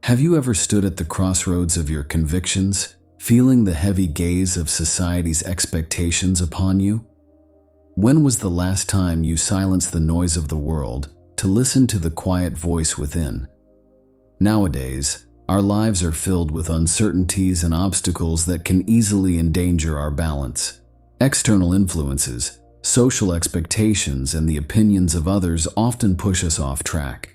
Have you ever stood at the crossroads of your convictions, feeling the heavy gaze of society's expectations upon you? When was the last time you silenced the noise of the world to listen to the quiet voice within? Nowadays, our lives are filled with uncertainties and obstacles that can easily endanger our balance. External influences, social expectations, and the opinions of others often push us off track.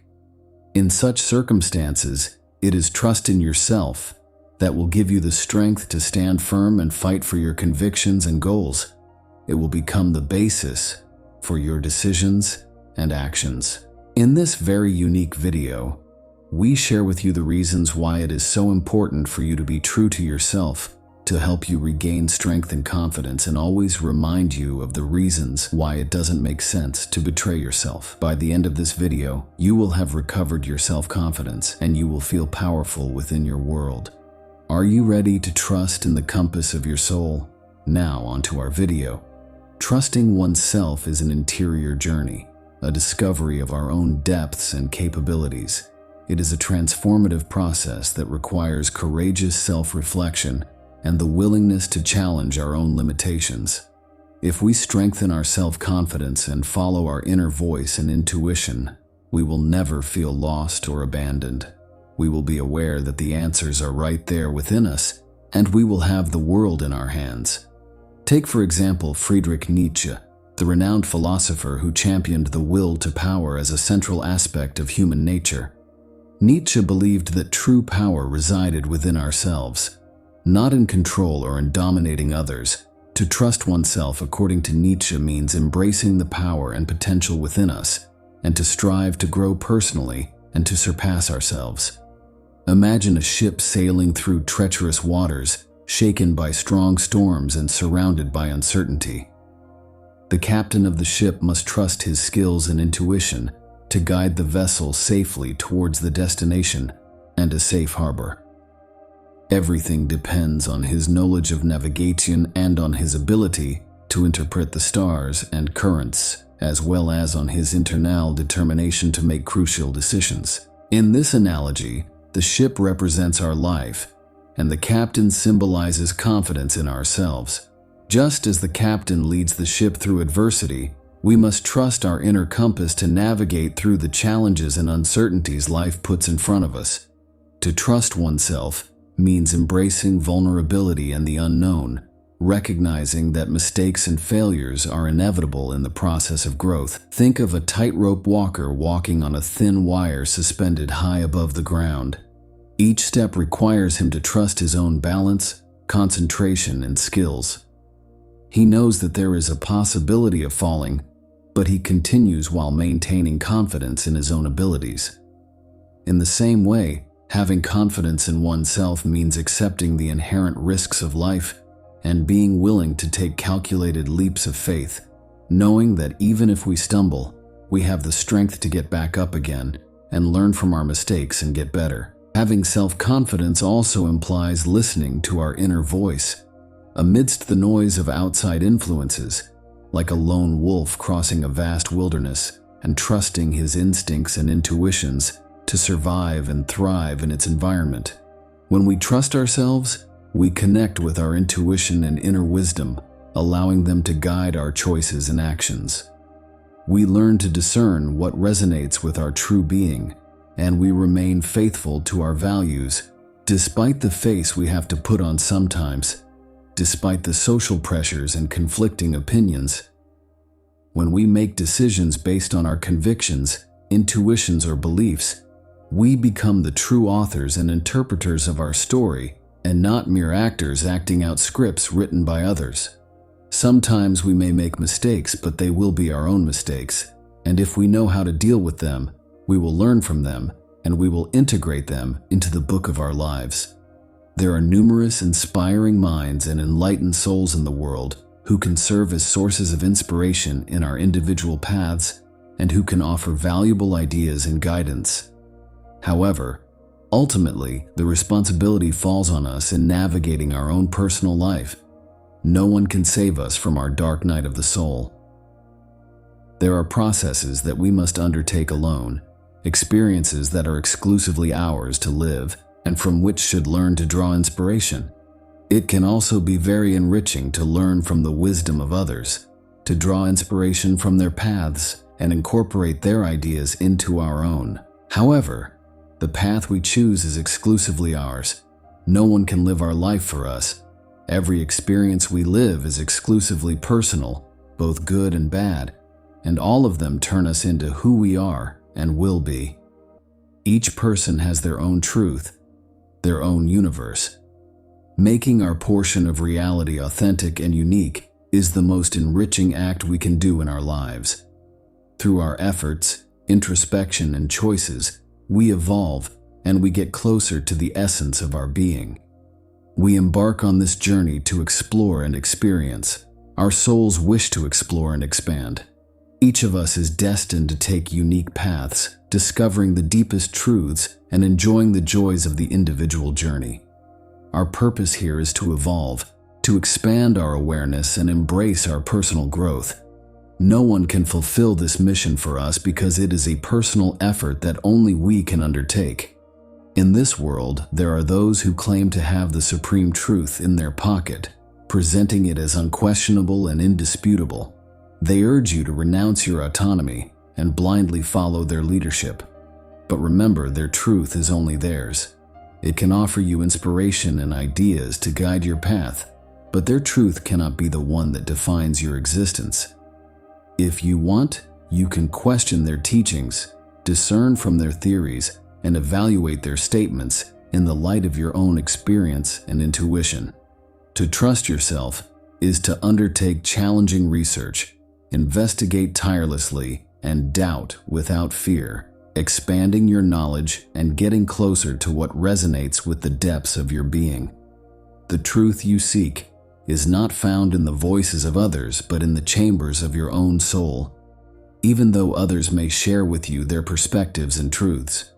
In such circumstances, it is trust in yourself that will give you the strength to stand firm and fight for your convictions and goals. It will become the basis for your decisions and actions. In this very unique video, we share with you the reasons why it is so important for you to be true to yourself, to help you regain strength and confidence, and always remind you of the reasons why it doesn't make sense to betray yourself. By the end of this video, you will have recovered your self-confidence and you will feel powerful within your world. Are you ready to trust in the compass of your soul? Now onto our video. Trusting oneself is an interior journey, a discovery of our own depths and capabilities. It is a transformative process that requires courageous self-reflection and the willingness to challenge our own limitations. If we strengthen our self-confidence and follow our inner voice and intuition, we will never feel lost or abandoned. We will be aware that the answers are right there within us, and we will have the world in our hands. Take, for example, Friedrich Nietzsche, the renowned philosopher who championed the will to power as a central aspect of human nature. Nietzsche believed that true power resided within ourselves, not in control or in dominating others. To trust oneself, according to Nietzsche, means embracing the power and potential within us, and to strive to grow personally and to surpass ourselves. Imagine a ship sailing through treacherous waters, shaken by strong storms and surrounded by uncertainty. The captain of the ship must trust his skills and intuition to guide the vessel safely towards the destination and a safe harbor. Everything depends on his knowledge of navigation and on his ability to interpret the stars and currents, as well as on his internal determination to make crucial decisions. In this analogy, the ship represents our life, and the captain symbolizes confidence in ourselves. Just as the captain leads the ship through adversity, we must trust our inner compass to navigate through the challenges and uncertainties life puts in front of us. To trust oneself means embracing vulnerability and the unknown, recognizing that mistakes and failures are inevitable in the process of growth. Think of a tightrope walker walking on a thin wire suspended high above the ground. Each step requires him to trust his own balance, concentration, and skills. He knows that there is a possibility of falling, but he continues while maintaining confidence in his own abilities. In the same way, having confidence in oneself means accepting the inherent risks of life and being willing to take calculated leaps of faith, knowing that even if we stumble, we have the strength to get back up again and learn from our mistakes and get better. Having self-confidence also implies listening to our inner voice. Amidst the noise of outside influences, like a lone wolf crossing a vast wilderness and trusting his instincts and intuitions to survive and thrive in its environment. When we trust ourselves, we connect with our intuition and inner wisdom, allowing them to guide our choices and actions. We learn to discern what resonates with our true being, and we remain faithful to our values, despite the face we have to put on sometimes, despite the social pressures and conflicting opinions. When we make decisions based on our convictions, intuitions, or beliefs, we become the true authors and interpreters of our story, and not mere actors acting out scripts written by others. Sometimes we may make mistakes, but they will be our own mistakes, and if we know how to deal with them, we will learn from them, and we will integrate them into the book of our lives. There are numerous inspiring minds and enlightened souls in the world who can serve as sources of inspiration in our individual paths and who can offer valuable ideas and guidance. However, ultimately, the responsibility falls on us in navigating our own personal life. No one can save us from our dark night of the soul. There are processes that we must undertake alone, experiences that are exclusively ours to live and from which should learn to draw inspiration. It can also be very enriching to learn from the wisdom of others, to draw inspiration from their paths and incorporate their ideas into our own. However, the path we choose is exclusively ours. No one can live our life for us. Every experience we live is exclusively personal, both good and bad, and all of them turn us into who we are and will be. Each person has their own truth, their own universe. Making our portion of reality authentic and unique is the most enriching act we can do in our lives. Through our efforts, introspection, and choices, we evolve and we get closer to the essence of our being. We embark on this journey to explore and experience. Our souls wish to explore and expand. Each of us is destined to take unique paths, discovering the deepest truths and enjoying the joys of the individual journey. Our purpose here is to evolve, to expand our awareness and embrace our personal growth. No one can fulfill this mission for us because it is a personal effort that only we can undertake. In this world, there are those who claim to have the supreme truth in their pocket, presenting it as unquestionable and indisputable. They urge you to renounce your autonomy and blindly follow their leadership. But remember, their truth is only theirs. It can offer you inspiration and ideas to guide your path, but their truth cannot be the one that defines your existence. If you want, you can question their teachings, discern from their theories, and evaluate their statements in the light of your own experience and intuition. To trust yourself is to undertake challenging research, investigate tirelessly, and doubt without fear, expanding your knowledge and getting closer to what resonates with the depths of your being. The truth you seek is not found in the voices of others, but in the chambers of your own soul, even though others may share with you their perspectives and truths.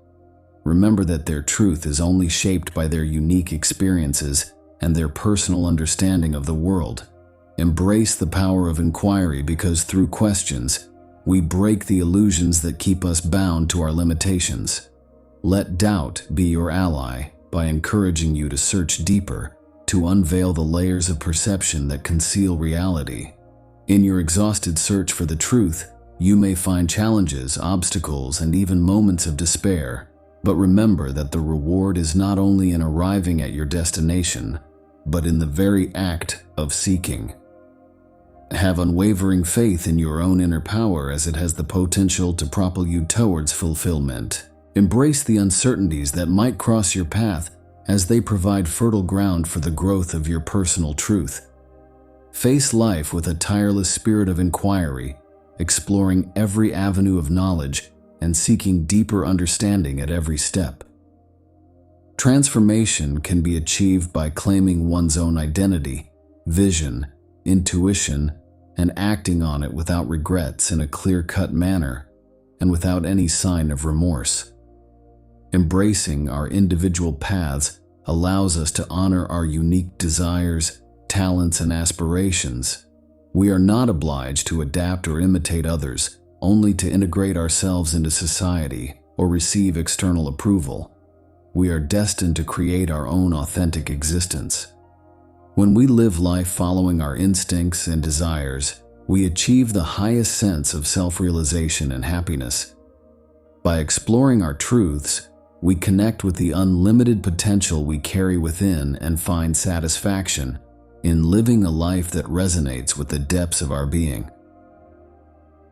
Remember that their truth is only shaped by their unique experiences and their personal understanding of the world. Embrace the power of inquiry, because through questions, we break the illusions that keep us bound to our limitations. Let doubt be your ally by encouraging you to search deeper, to unveil the layers of perception that conceal reality. In your exhausted search for the truth, you may find challenges, obstacles, and even moments of despair. But remember that the reward is not only in arriving at your destination, but in the very act of seeking. Have unwavering faith in your own inner power, as it has the potential to propel you towards fulfillment. Embrace the uncertainties that might cross your path, as they provide fertile ground for the growth of your personal truth. Face life with a tireless spirit of inquiry, exploring every avenue of knowledge and seeking deeper understanding at every step. Transformation can be achieved by claiming one's own identity, vision, intuition, and acting on it without regrets, in a clear-cut manner and without any sign of remorse. Embracing our individual paths allows us to honor our unique desires, talents, and aspirations. We are not obliged to adapt or imitate others, only to integrate ourselves into society or receive external approval. We are destined to create our own authentic existence. When we live life following our instincts and desires, we achieve the highest sense of self-realization and happiness. By exploring our truths, we connect with the unlimited potential we carry within and find satisfaction in living a life that resonates with the depths of our being.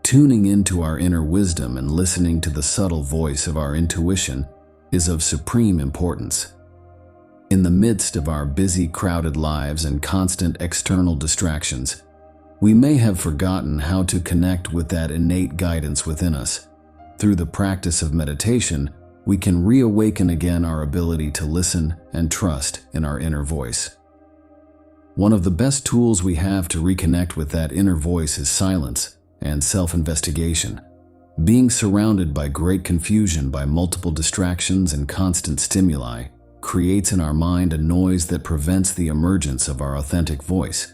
Tuning into our inner wisdom and listening to the subtle voice of our intuition is of supreme importance. In the midst of our busy, crowded lives and constant external distractions, we may have forgotten how to connect with that innate guidance within us. Through the practice of meditation, we can reawaken again our ability to listen and trust in our inner voice. One of the best tools we have to reconnect with that inner voice is silence and self-investigation. Being surrounded by great confusion, by multiple distractions and constant stimuli, creates in our mind a noise that prevents the emergence of our authentic voice.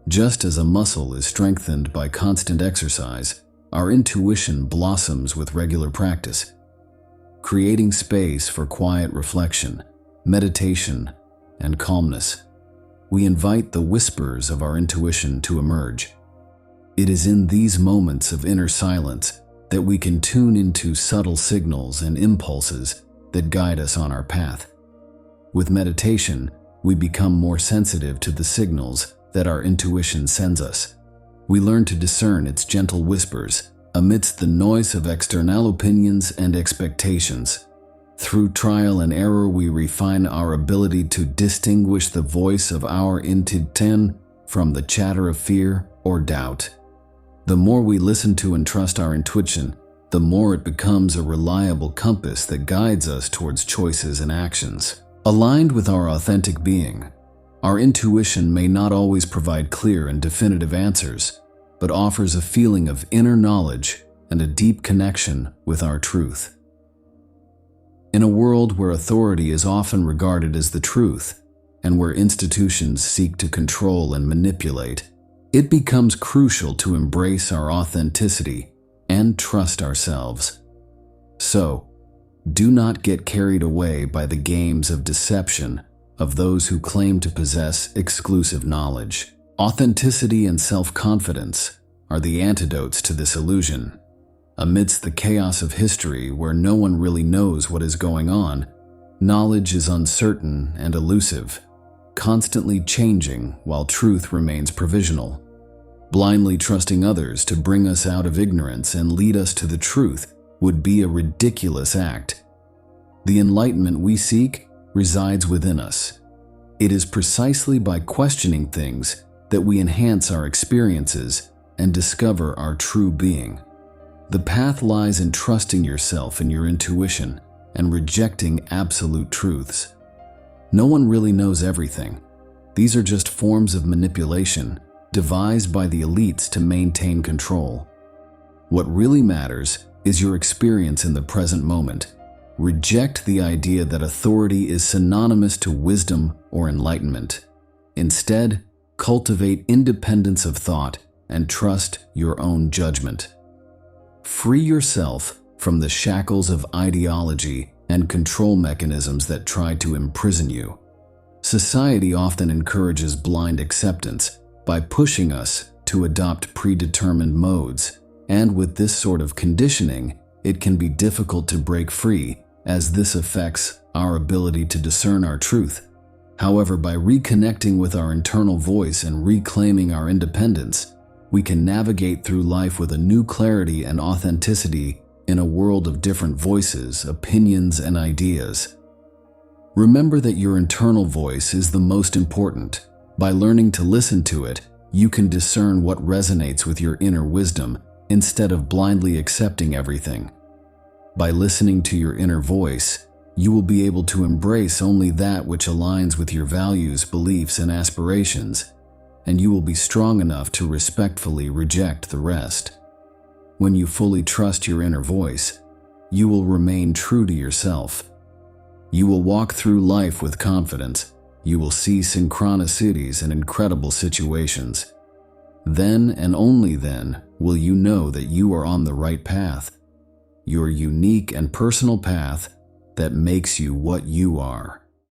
Just as a muscle is strengthened by constant exercise, our intuition blossoms with regular practice. creating space for quiet reflection, meditation, and calmness. We invite the whispers of our intuition to emerge. It is in these moments of inner silence that we can tune into subtle signals and impulses that guide us on our path. With meditation, we become more sensitive to the signals that our intuition sends us. We learn to discern its gentle whispers amidst the noise of external opinions and expectations. Through trial and error, we refine our ability to distinguish the voice of our intuition from the chatter of fear or doubt. The more we listen to and trust our intuition, the more it becomes a reliable compass that guides us towards choices and actions aligned with our authentic being. Our intuition may not always provide clear and definitive answers, but offers a feeling of inner knowledge and a deep connection with our truth. In a world where authority is often regarded as the truth, and where institutions seek to control and manipulate, it becomes crucial to embrace our authenticity and trust ourselves. So, do not get carried away by the games of deception of those who claim to possess exclusive knowledge. Authenticity and self-confidence are the antidotes to this illusion. Amidst the chaos of history where no one really knows what is going on, knowledge is uncertain and elusive, constantly changing while truth remains provisional. Blindly trusting others to bring us out of ignorance and lead us to the truth would be a ridiculous act. The enlightenment we seek resides within us. It is precisely by questioning things that we enhance our experiences and discover our true being. The path lies in trusting yourself and your intuition and rejecting absolute truths. No one really knows everything. These are just forms of manipulation devised by the elites to maintain control. What really matters is your experience in the present moment. Reject the idea that authority is synonymous to wisdom or enlightenment. Instead, cultivate independence of thought and trust your own judgment. Free yourself from the shackles of ideology and control mechanisms that try to imprison you. Society often encourages blind acceptance by pushing us to adopt predetermined modes, and with this sort of conditioning, it can be difficult to break free, as this affects our ability to discern our truth. However, by reconnecting with our internal voice and reclaiming our independence, we can navigate through life with a new clarity and authenticity in a world of different voices, opinions, and ideas. Remember that your internal voice is the most important. By learning to listen to it, you can discern what resonates with your inner wisdom instead of blindly accepting everything. By listening to your inner voice, you will be able to embrace only that which aligns with your values, beliefs, and aspirations, and you will be strong enough to respectfully reject the rest. When you fully trust your inner voice, you will remain true to yourself. You will walk through life with confidence. You will see synchronicities and incredible situations. Then and only then will you know that you are on the right path, your unique and personal path that makes you what you are.